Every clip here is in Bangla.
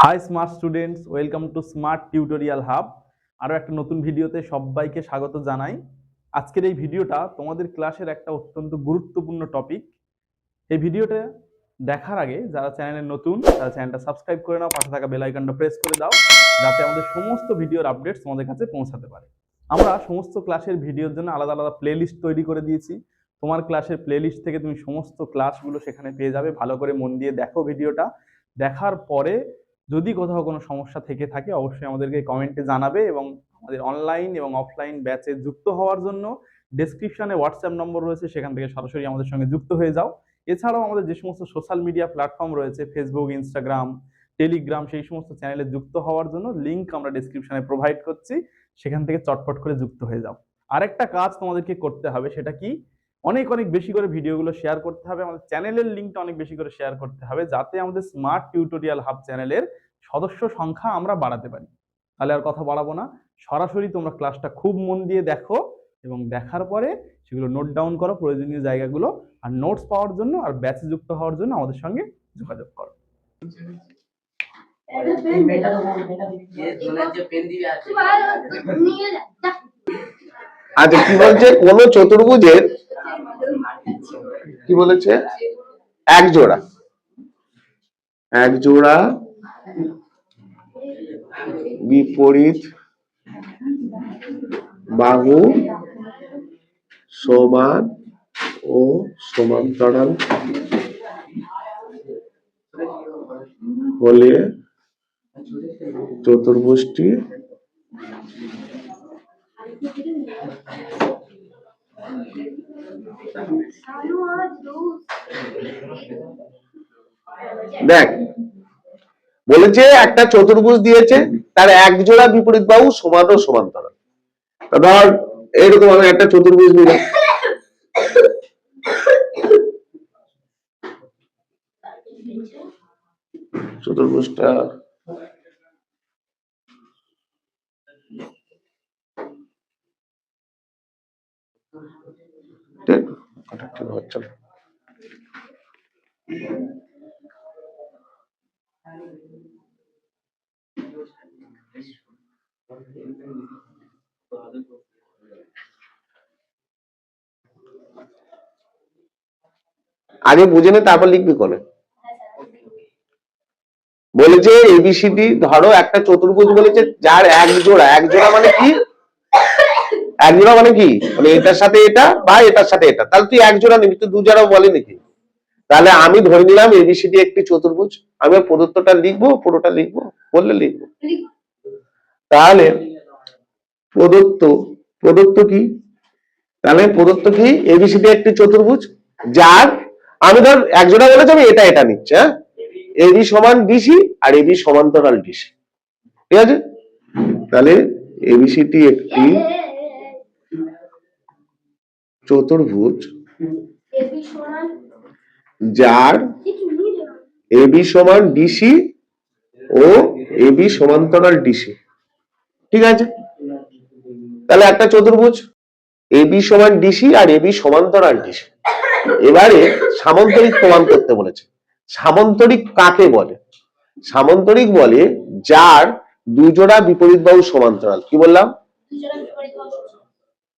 High smart students, welcome to smart tutorial hub. আরও একটা নতুন ভিডিওতে সবাইকে স্বাগত জানাই। আজকের এই ভিডিওটা তোমাদের ক্লাসের একটা অত্যন্ত গুরুত্বপূর্ণ টপিক। এই ভিডিওটা দেখার আগে যারা চ্যানেলে নতুন তারা চ্যানেলটা সাবস্ক্রাইব করে নাও, পাশে থাকা বেল আইকনটা প্রেস করে দাও যাতে আমাদের সমস্ত ভিডিওর আপডেটস তোমাদের কাছে পৌঁছাতে পারে। আমরা সমস্ত ক্লাসের ভিডিওর জন্য আলাদা আলাদা প্লেলিস্ট তৈরি করে দিয়েছি। তোমার ক্লাসের প্লেলিস্ট থেকে তুমি সমস্ত ক্লাসগুলো সেখানে পেয়ে যাবে। ভালো করে মন দিয়ে দেখো ভিডিওটা। দেখার পরে যদি কোথাও কোনো সমস্যা থেকে থাকে অবশ্যই আমাদেরকে কমেন্টে জানাবে, এবং আমাদের অনলাইন এবং অফলাইন ব্যাচে যুক্ত হওয়ার জন্য ডেসক্রিপশনে হোয়াটসঅ্যাপ নম্বর রয়েছে, সেখান থেকে সরাসরি আমাদের সঙ্গে যুক্ত হয়ে যাও। এছাড়াও আমাদের যে সমস্ত সোশ্যাল মিডিয়া প্ল্যাটফর্ম রয়েছে, ফেসবুক, ইনস্টাগ্রাম, টেলিগ্রাম, সেই সমস্ত চ্যানেলে যুক্ত হওয়ার জন্য লিঙ্ক আমরা ডেসক্রিপশনে প্রোভাইড করছি, সেখান থেকে চটপট করে যুক্ত হয়ে যাও। আরেকটা কাজ তোমাদেরকে করতে হবে, সেটা কি, অনেক অনেক বেশি করে ভিডিওগুলো শেয়ার করতে হবে। আমাদের চ্যানেলের লিঙ্কটা অনেক বেশি করে শেয়ার করতে হবে, যাতে আমাদের স্মার্ট টিউটোরিয়াল হাব চ্যানেলের সদস্য সংখ্যা আমরা বাড়াতে পারি। তাহলে আর কথা বাড়াবো না, সরাসরি তোমরা ক্লাসটা খুব মন দিয়ে দেখো এবং দেখার পরে সেগুলো নোট ডাউন করো প্রয়োজনীয় জায়গাগুলো, আর নোটস পাওয়ার জন্য আর ব্যাচে যুক্ত হওয়ার জন্য আমাদের সঙ্গে যোগাযোগ করো। আচ্ছা, কি বলছে কোন চতুর্ভুজের কি বলেছে এক জোড়া বিপরীত বাহু সমান ও সমান্তরাল হলে চতুর্ভুজটি দেখ বলেছে একটা চতুর্ভুজ দিয়েছে, তার এক জোড়া বিপরীত বাহু সমান ও সমান্তরাল। ধর এইরকম আমি একটা চতুর্ভুজ নিলাম, চতুর্ভুজটা হচ্ছে আগে বুঝে নে, তারপর লিখবি কোনে। বলেছে এবিসিডি, ধরো একটা চতুর্ভুজ বলেছে যার এক জোড়া মানে কি, এক জোড়া মানে কি, মানে এটার সাথে এটা বা এটার সাথে এটা, তাহলে তুই এক জোড়া নিবি, তুই দু জোড়াও বলে নাকি। তাহলে আমি ধরে নিলাম এবিসিডি একটি চতুর্ভুজ, আমি প্রদত্তটা লিখবো, পুরোটা লিখবো বললে লিখবো। তাহলে প্রদত্ত কি, তাহলে প্রদত্ত কি, এবিসিডি একটি চতুর্ভুজ যার, আমি ধর এক জোড়া বলেছি, আমি এটা নিচ্ছি, হ্যাঁ, এবি সমান ডিসি আর এবি সমান্তরাল ডিসি, ঠিক আছে। তাহলে এবিসিডি একটি চতুর্ভুজ যার এবি সমান ডিসি ও এবি সমান্তরাল ডিসি, ঠিক আছে। তাহলে একটা চতুর্ভুজ এবি সমান ডিসি আর এবি সমান্তরাল ডিসি। এবারে সামান্তরিক প্রমাণ করতে বলেছে। সামান্তরিক কাকে বলে? সামান্তরিক বলে যার দুজোড়া বিপরীত বাহু সমান্তরাল। কি বললাম?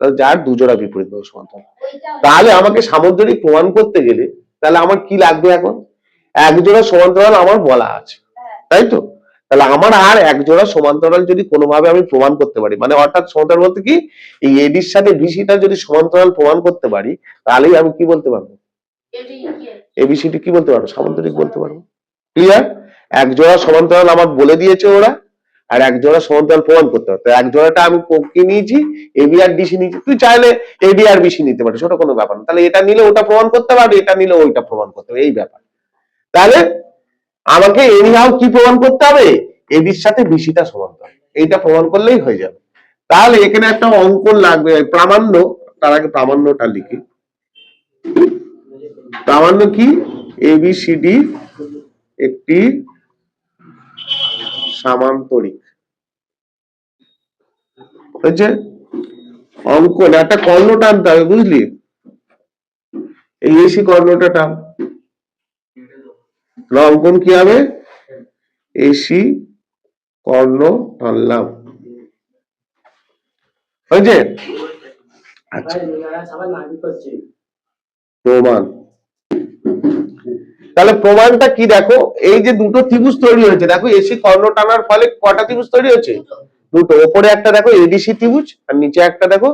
যার দুজোড়া বিপরীত বাহু সমান্তরাল। তাহলে আমাকে সামান্তরিক প্রমাণ করতে গেলে তাহলে আমার কি লাগবে? এখন এক জোড়া সমান্তরাল আমার বলা আছে, তাই তো। তাহলে আমার আর এক জোড়া সমান্তরাল যদি কোনোভাবে আমি প্রমাণ করতে পারি, মানে অর্থাৎ সমান্তরাল বলতে কি, এই এডির সাথে বিসিটা যদি সমান্তরাল প্রমাণ করতে পারি, তাহলেই আমি কি বলতে পারবো? এবিসিডি কি বলতে পারবো? সামান্তরিক বলতে পারবো। ক্লিয়ার? এক জোড়া সমান্তরাল আমার বলে দিয়েছে ওরা, আর এক জোড়া সমান্তরাল প্রমাণ করতে হবে। এক জোড়াটা আমি কি নিয়েছি? এবি আর ডিসি নিয়েছি। তুই চাইলে এবি আর বিসি নিতে পারিস, ওটা কোনো ব্যাপার না। তাহলে এটা নিলে ওটা প্রমাণ করতে পারবে, এটা নিলে ওইটা প্রমাণ করতে হবে, এই ব্যাপার। তাহলে আমাকে এনিহাউ কি প্রমাণ করতে হবে? এবির সাথে বিসিটা সমান্তরাল, এইটা প্রমাণ করলেই হয়ে যাবে। তাহলে এখানে একটা অঙ্কন লাগবে, প্রামাণ্য। তার আগে প্রামাণ্যটা লিখি। প্রামাণ্য কি? এবিসিডি একটি সামান্তরিক। হয়েছে? অঙ্কন একটা কর্ণ টানতে হবে, বুঝলি? এই এসি কর্ণটা টান। অঙ্কন কি হবে? এসি কর্ণ টানলাম, হয়েছে? আচ্ছা, প্রমাণ। তাহলে প্রমাণটা কি দেখো, এই যে দুটো ত্রিভুজ তৈরি হয়েছে, দেখো এসি কর্ণ টানার ফলে কটা ত্রিভুজ তৈরি হয়েছে? দুটো। ওপরে একটা দেখো এবিসি ত্রিভুজ আর নিচে একটা দেখো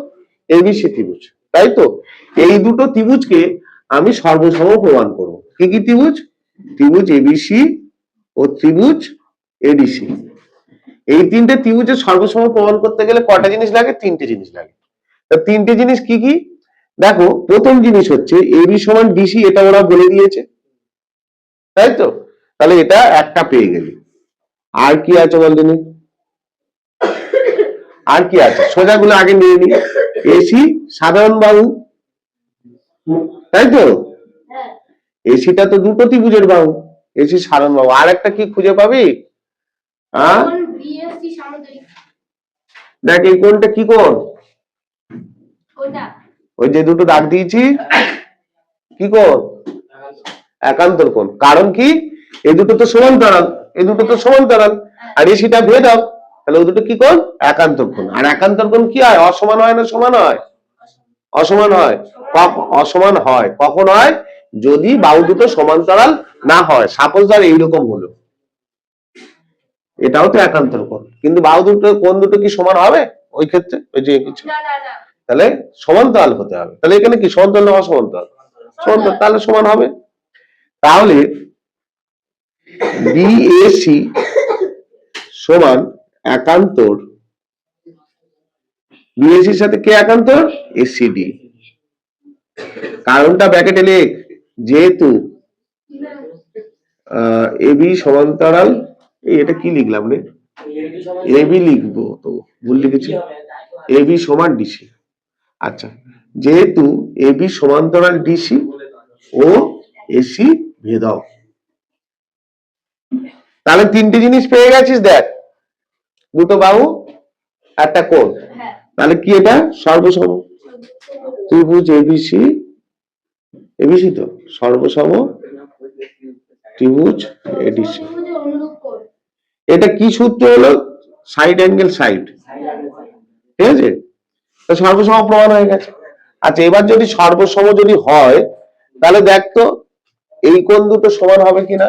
এবিসি ত্রিভুজ, তাই তো? এই দুটো ত্রিভুজকে আমি সর্বসম প্রমাণ করব। কি কি ত্রিভুজ? ত্রিভুজ এবিসি ও ত্রিভুজ এডিসি। এই তিনটে ত্রিভুজের সর্বসম প্রমাণ করতে গেলে কটা জিনিস লাগে? তিনটে জিনিস লাগে। তা তিনটে জিনিস কি কি? দেখো, প্রথম জিনিস হচ্ছে এবি সমান ডিসি, এটা ওরা বলে দিয়েছে, তাই তো? তাহলে এটা একটা পেয়ে গেলি। আর কি আছে বল দিনি? আর কি আছে? সোজাগুলো আগে নিয়ে নি। এসি সাধারণ বাহু, তাই তো? এসিটা তো দুটো ত্রিভুজের বাহু, এসি সাধারণ বাহু। আর একটা কি খুঁজে পাবি? দেখ এই কোণটা কি কোণ? ওই যে দুটো দাগ দিয়েছি, কি কোণ? একান্তর কোণ। কারণ কি? এই দুটো তো সমান্তরাল, এই দুটো তো সমান্তরাল, আর এসিটা ভেদক, তাহলে ওই দুটো কি কোণ? একান্তর কোণ। আর একান্তর কোণ কি হয়? অসমান হয় না সমান হয়? অসমান হয়। অসমান হয় কখন হয়? যদি বাহু দুটো সমান্তরাল না হয়। সাপোজ ধর এইরকম হলো, এটাও তো একান্তর কোণ, কিন্তু বাহু দুটো কোণ দুটো কি সমান হবে ওই ক্ষেত্রে? ওই যে কিছু, তাহলে সমান্তরাল হতে হবে। তাহলে এখানে কি সমান্তরাল না অসমান্তরাল? সমান্তরাল, তাহলে সমান হবে। তাহলে বিএসি সমান একান্তর, বিএসির সাথে কে একান্তর? এসিডি। কারণটা ব্র্যাকেটে লেখ, যেহেতু এবি সমান্তরাল, এটা কি লিখলাম রে? এবি লিখবো তো ভুল লিখেছি, এবি সমান ডিসি। আচ্ছা, যেহেতু এবি সমান্তরাল ডিসি ও এসি ভেদক, তাহলে তিনটে জিনিস পেয়ে গেছিস। দেখ, দুটো বাহু, একটা কোণ, তাহলে কি এটা? সর্বসম ত্রিভুজ এবিসি, এবিসি তো সর্বসম ত্রিভুজ এডিসি। এটা কি সূত্র হলো? সাইড অ্যাঙ্গেল সাইড, ঠিক আছে? তো সর্বসম প্রমাণ হয়ে গেছে। আচ্ছা, এবার যদি সর্বসম যদি হয়, তাহলে দেখ তো এই কোণ দুটো সমান হবে কিনা।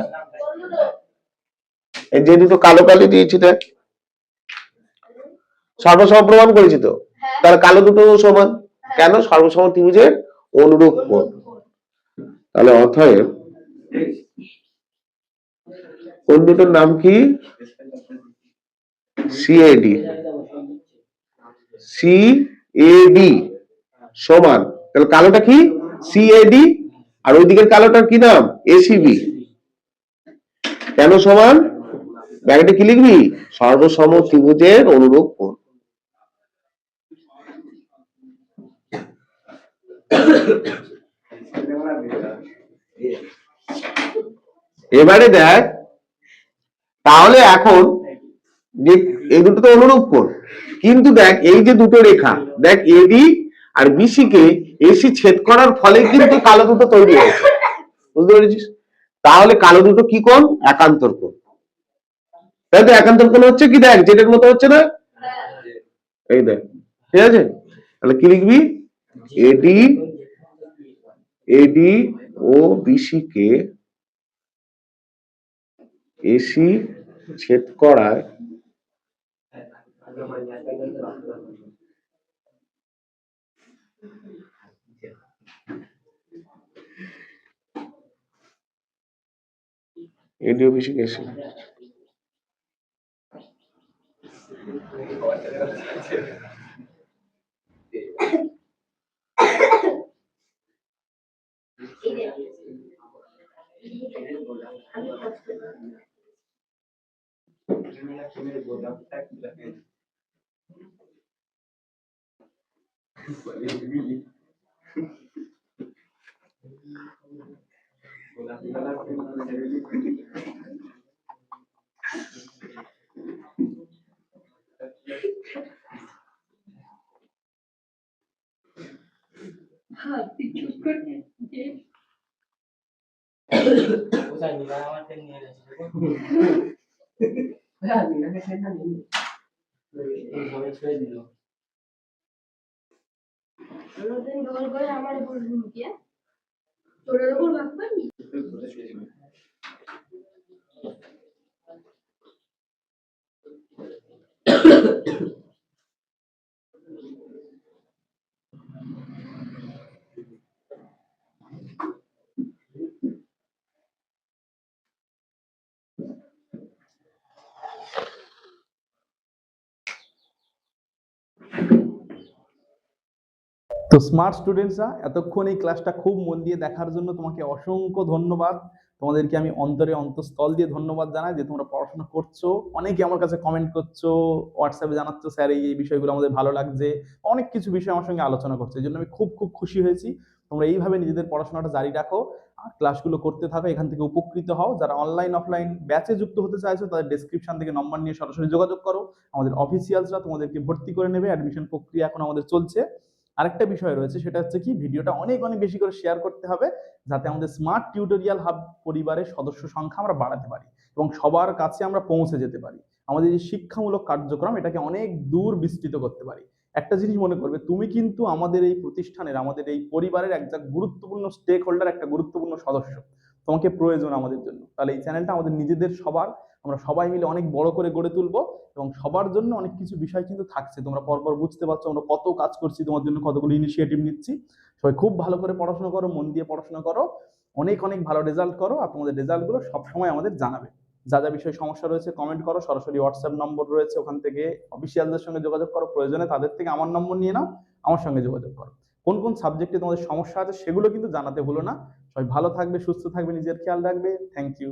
এই যে দুটো কালো কালি দিয়েছি, দেখ সর্বসম প্রমাণ করেছি তো, তাহলে কালো দুটো সমান কেন? সর্বসম ত্রিভুজের অনুরূপ কোণ। তাহলে অতএব কোণ দুটোর নাম কি? সিএডি। সিএডি সমান, তাহলে কালোটা কি? সিএডি, আর ওইদিকের কালোটার কি নাম? এসিবি। কেন সমান? ব্র্যাকেটে কি লিখবি? সর্বসম ত্রিভুজের অনুরূপ কোণ। এবারে দেখ, তাহলে এখন যে এই দুটো তো অনুরূপ কোণ, কিন্তু দেখ এই যে দুটো রেখা, দেখ এডি আর বিসি কে এসি ছেদ করার ফলে কিন্তু কালো দুটো তৈরি হয়েছে, বুঝতে পেরেছিস? তাহলে কালো দুটো কি কোণ? একান্তর কোণ, তাই তো? একান্তর কোণ হচ্ছে কি? দেখ যেটার মতো হচ্ছে না, এই দেখ, ঠিক আছে? তাহলে কি লিখবি? এডি, এডি ও বিসি কে এসি ছেদ করায় এডি ও বিসি কে এসি। তো স্মার্ট স্টুডেন্টসরা এতক্ষণ এই ক্লাসটা খুব মন দিয়ে দেখার জন্য তোমাকে অসংখ্য ধন্যবাদ। তোমাদেরকে আমি অন্তরে অন্তঃস্থল দিয়ে ধন্যবাদ জানাই যে তোমরা পড়াশোনা করছো। অনেকে আমার কাছে কমেন্ট করছো, হোয়াটসঅ্যাপে জানাচ্ছ স্যার এই বিষয়গুলো আমাদের ভালো লাগছে, অনেক কিছু বিষয় আমার সঙ্গে আলোচনা করছো। এই জন্য আমি খুব খুব খুশি হয়েছি। তোমরা এইভাবে নিজেদের পড়াশোনাটা জারি রাখো আর ক্লাসগুলো করতে থাকো, এখান থেকে উপকৃত হও। যারা অনলাইন অফলাইন ব্যাচে যুক্ত হতে চাইছো তাদের ডেসক্রিপশন থেকে নম্বর নিয়ে সরাসরি যোগাযোগ করো। আমাদের অফিসিয়ালসরা তোমাদেরকে ভর্তি করে নেবে, অ্যাডমিশন প্রক্রিয়া এখন আমাদের চলছে। আরেকটা বিষয় রয়েছে, সেটা হচ্ছে কি ভিডিওটা অনেক অনেক বেশি করে শেয়ার করতে হবে যাতে আমাদের স্মার্ট টিউটোরিয়াল হাব পরিবারের সদস্য সংখ্যা আমরা বাড়াতে পারি এবং সবার কাছে আমরা পৌঁছে যেতে পারি। আমাদের এই শিক্ষামূলক কার্যক্রম এটাকে অনেক দূর বিস্তৃত করতে পারি। একটা জিনিস মনে করবে, তুমি কিন্তু আমাদের এই প্রতিষ্ঠানের, আমাদের এই পরিবারের একটা গুরুত্বপূর্ণ স্টেক হোল্ডার, একটা গুরুত্বপূর্ণ সদস্য। তোমাকে প্রয়োজন আমাদের জন্য। তাহলে এই চ্যানেলটা আমাদের নিজেদের সবার, আমরা সবাই মিলে অনেক বড় করে গড়ে তুলবো এবং সবার জন্য অনেক কিছু বিষয় কিন্তু থাকছে। তোমরা পরপর বুঝতে পারছো আমরা কত কাজ করছি, তোমার জন্য কতগুলো ইনিশিয়েটিভ নিচ্ছি। সবাই খুব ভালো করে পড়াশোনা করো, মন দিয়ে পড়াশোনা করো, অনেক অনেক ভালো রেজাল্ট করো আর তোমাদের রেজাল্টগুলো সবসময় আমাদের জানাবে। যা যা বিষয়ে সমস্যা রয়েছে কমেন্ট করো, সরাসরি হোয়াটসঅ্যাপ নম্বর রয়েছে, ওখান থেকে অফিসিয়ালদের সঙ্গে যোগাযোগ করো, প্রয়োজনে তাদের থেকে আমার নম্বর নিয়ে নাও, আমার সঙ্গে যোগাযোগ করো। কোন কোন সাবজেক্টে তোমাদের সমস্যা আছে সেগুলো কিন্তু জানাতে ভুলো না। সবাই ভালো থাকবে, সুস্থ থাকবে, নিজের খেয়াল রাখবে। Thank you.